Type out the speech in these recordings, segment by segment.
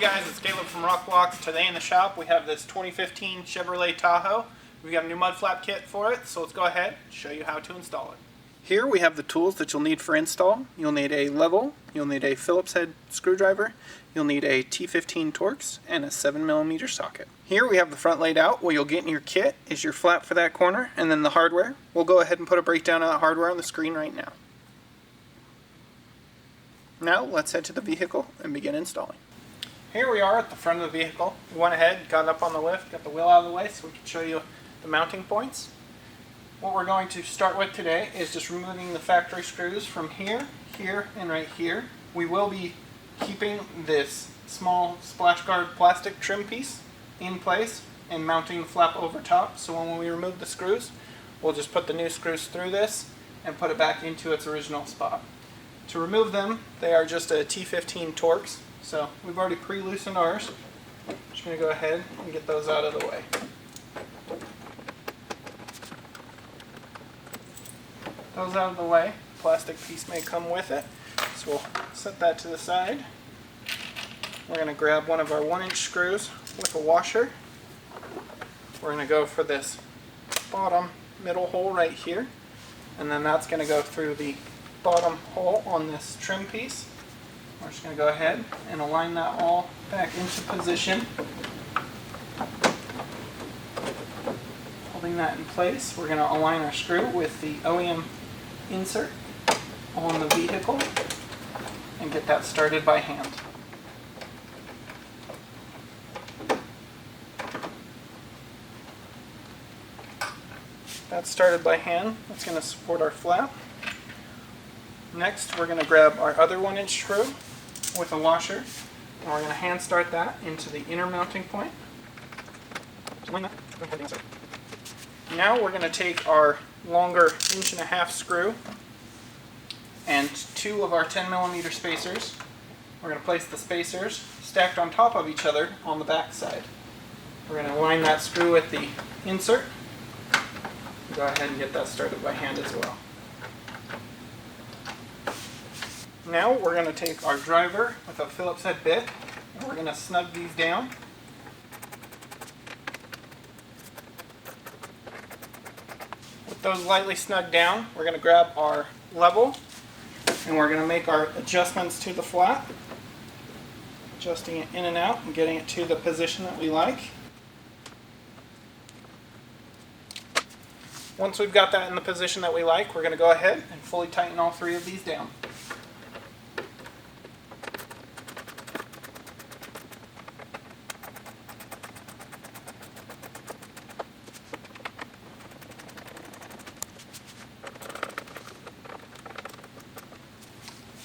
guys, it's Caleb from Rokblokz. Today in the shop we have this 2015 Chevrolet Tahoe. We got a new mud flap kit for it, so let's go ahead and show you how to install it. Here we have the tools that you'll need for install. You'll need a level, you'll need a Phillips head screwdriver, you'll need a T15 Torx, and a 7mm socket. Here we have the front laid out. What you'll get in your kit is your flap for that corner, and then the hardware. We'll go ahead and put a breakdown of the hardware on the screen right now. Now let's head to the vehicle and begin installing. Here we are at the front of the vehicle. We went ahead, got up on the lift, got the wheel out of the way so we can show you the mounting points. What we're going to start with today is just removing the factory screws from here, here, and right here. We will be keeping this small splash guard plastic trim piece in place and mounting the flap over top. So when we remove the screws, we'll just put the new screws through this and put it back into its original spot. To remove them, they are just a T15 Torx. So we've already pre-loosened ours. Just going to go ahead and get those out of the way. Those out of the way, plastic piece may come with it. So we'll set that to the side. We're going to grab one of our 1-inch screws with a washer. We're going to go for this bottom middle hole right here. And then that's going to go through the bottom hole on this trim piece. We're just going to go ahead and align that all back into position. Holding that in place, we're going to align our screw with the OEM insert on the vehicle and get that started by hand. That's started by hand. That's going to support our flap. Next, we're going to grab our other 1-inch screw with a washer, and we're going to hand start that into the inner mounting point. Now we're going to take our longer 1.5-inch screw and 2 of our 10mm spacers. We're going to place the spacers stacked on top of each other on the back side. We're going to align that screw with the insert. Go ahead and get that started by hand as well. Now we're going to take our driver with a Phillips head bit, and we're going to snug these down. With those lightly snugged down, we're going to grab our level, and we're going to make our adjustments to the flap, adjusting it in and out and getting it to the position that we like. Once we've got that in the position that we like, we're going to go ahead and fully tighten all 3 of these down.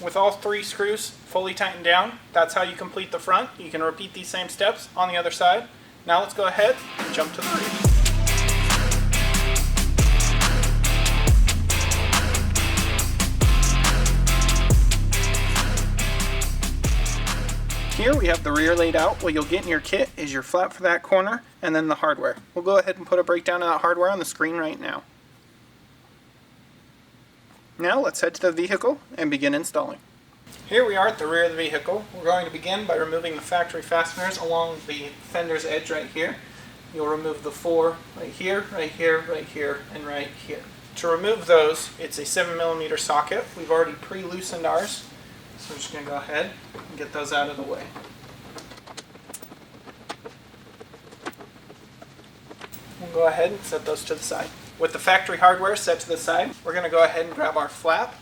With all 3 screws fully tightened down, that's how you complete the front. You can repeat these same steps on the other side. Now let's go ahead and jump to the rear. Here we have the rear laid out. What you'll get in your kit is your flap for that corner and then the hardware. We'll go ahead and put a breakdown of that hardware on the screen right now. Now let's head to the vehicle and begin installing. Here we are at the rear of the vehicle. We're going to begin by removing the factory fasteners along the fender's edge right here. You'll remove the 4 right here, right here, right here, and right here. To remove those, it's a 7mm socket. We've already pre-loosened ours, so we're just going to go ahead and get those out of the way. We'll go ahead and set those to the side. With the factory hardware set to the side, we're going to go ahead and grab our flap,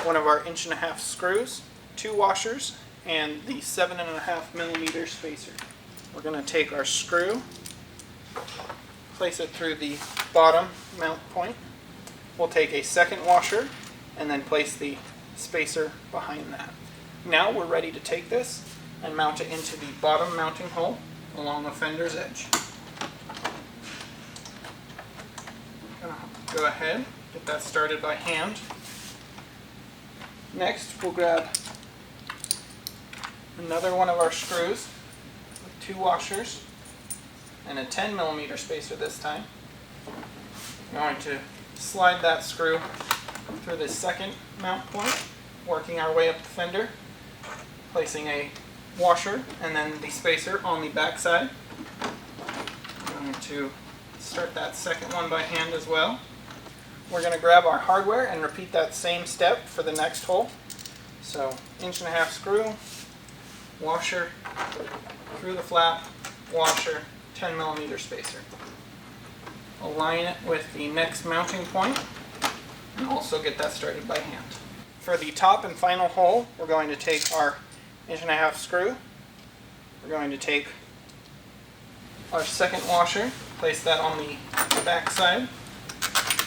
one of our 1.5-inch screws, 2 washers, and the 7.5mm spacer. We're going to take our screw, place it through the bottom mount point. We'll take a second washer and then place the spacer behind that. Now we're ready to take this and mount it into the bottom mounting hole along the fender's edge. Go ahead, get that started by hand. Next, we'll grab another one of our screws with 2 washers and a 10mm spacer this time. We're going to slide that screw through the second mount point, working our way up the fender, placing a washer and then the spacer on the back side. I'm going to start that second one by hand as well. We're going to grab our hardware and repeat that same step for the next hole. So 1.5" screw, washer, through the flap, washer, 10mm spacer. Align it with the next mounting point and also get that started by hand. For the top and final hole, we're going to take our 1.5" screw. We're going to take our second washer, place that on the back side.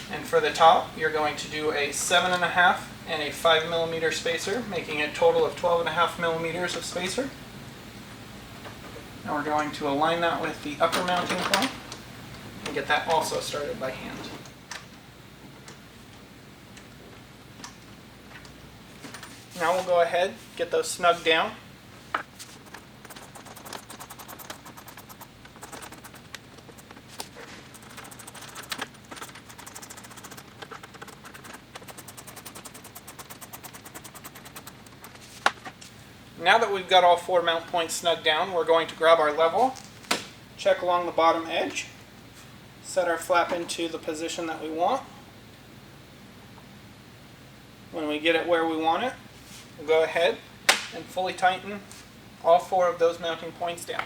And for the top, you're going to do a 7.5" and a 5mm spacer, making a total of 12.5mm of spacer. Now we're going to align that with the upper mounting point and get that also started by hand. Now we'll go ahead, get those snug down. Now that we've got all 4 mount points snug down, we're going to grab our level, check along the bottom edge, set our flap into the position that we want. When we get it where we want it, we'll go ahead and fully tighten all 4 of those mounting points down.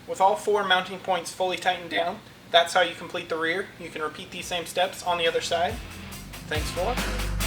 With all 4 mounting points fully tightened down, that's how you complete the rear. You can repeat these same steps on the other side. Thanks for watching.